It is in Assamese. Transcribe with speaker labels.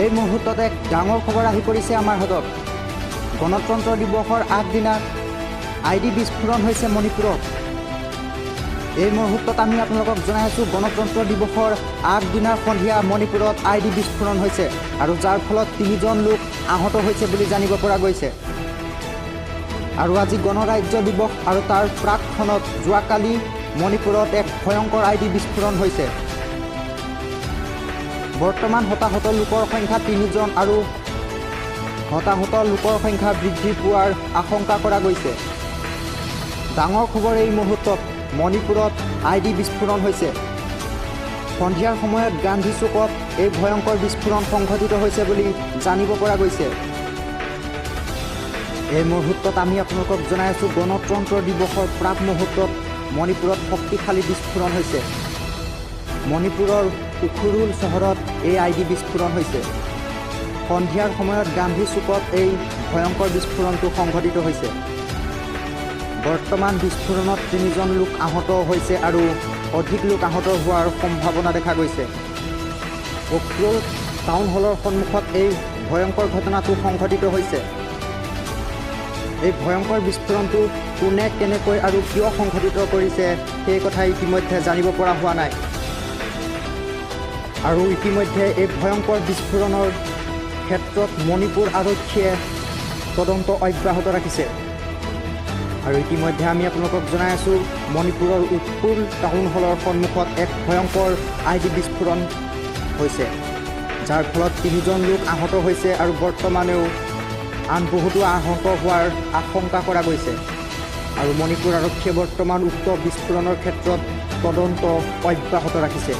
Speaker 1: এই মুহূৰ্তত এক ডাঙৰ খবৰ আহি পৰিছে আমাৰ হাতত। গণতন্ত্ৰ দিৱসৰ আগদিনা আইডি বিস্ফোৰণ হৈছে মণিপুৰত। এই মুহূৰ্তত আমি আপোনালোকক জনাই আছোঁ, গণতন্ত্ৰ দিৱসৰ আগদিনাৰ সন্ধিয়া মণিপুৰত আইডি বিস্ফোৰণ হৈছে আৰু যাৰ ফলত 3জন লোক আহত হৈছে বুলি জানিব পৰা গৈছে। আৰু আজি গণৰাজ্য দিৱস আৰু তাৰ প্ৰাকক্ষণত যোৱাকালি মণিপুৰত এক ভয়ংকৰ আইডি বিস্ফোৰণ হৈছে। বৰ্তমান হতাহত লোকৰ সংখ্যা 3জন আৰু হতাহত লোকৰ সংখ্যা বৃদ্ধি পোৱাৰ আশংকা কৰা গৈছে। ডাঙৰ খবৰ, এই মুহূৰ্তত মণিপুৰত আইডি বিস্ফোৰণ হৈছে। সন্ধিয়াৰ সময়ত গান্ধী চুকত এই ভয়ংকৰ বিস্ফোৰণ সংঘটিত হৈছে বুলি জানিব পৰা গৈছে। এই মুহূৰ্তত আমি আপোনালোকক জনাই আছোঁ, গণতন্ত্ৰ দিৱসৰ প্ৰাক মুহূৰ্তত মণিপুৰত শক্তিশালী বিস্ফোৰণ হৈছে। মণিপুৰৰ উখৰুল চহৰত এই আইডি বিস্ফোৰণ হৈছে। সন্ধিয়াৰ সময়ত গান্ধী চুকত এই ভয়ংকৰ বিস্ফোৰণটো সংঘটিত হৈছে। বৰ্তমান বিস্ফোৰণত 3জন লোক আহত হৈছে আৰু অধিক লোক আহত হোৱাৰ সম্ভাৱনা দেখা গৈছে। উখৰুল টাউন হলৰ সন্মুখত এই ভয়ংকৰ ঘটনাটো সংঘটিত হৈছে। এই ভয়ংকৰ বিস্ফোৰণটো কোনে, কেনেকৈ আৰু কিয় সংঘটিত কৰিছে সেই কথা ইতিমধ্যে জানিব পৰা হোৱা নাই। আৰু ইতিমধ্যে এই ভয়ংকৰ বিস্ফোৰণৰ ক্ষেত্ৰত মণিপুৰ আৰক্ষীয়ে তদন্ত অব্যাহত ৰাখিছে। আৰু ইতিমধ্যে আমি আপোনালোকক জনাই আছোঁ, মণিপুৰৰ উখৰুল টাউন হলৰ সন্মুখত এক ভয়ংকৰ আইডি বিস্ফোৰণ হৈছে, যাৰ ফলত 3জন লোক আহত হৈছে আৰু বৰ্তমানেও আন বহুতো আহত হোৱাৰ আশংকা কৰা গৈছে। আৰু মণিপুৰ আৰক্ষীয়ে বৰ্তমান উক্ত বিস্ফোৰণৰ ক্ষেত্ৰত তদন্ত অব্যাহত ৰাখিছে।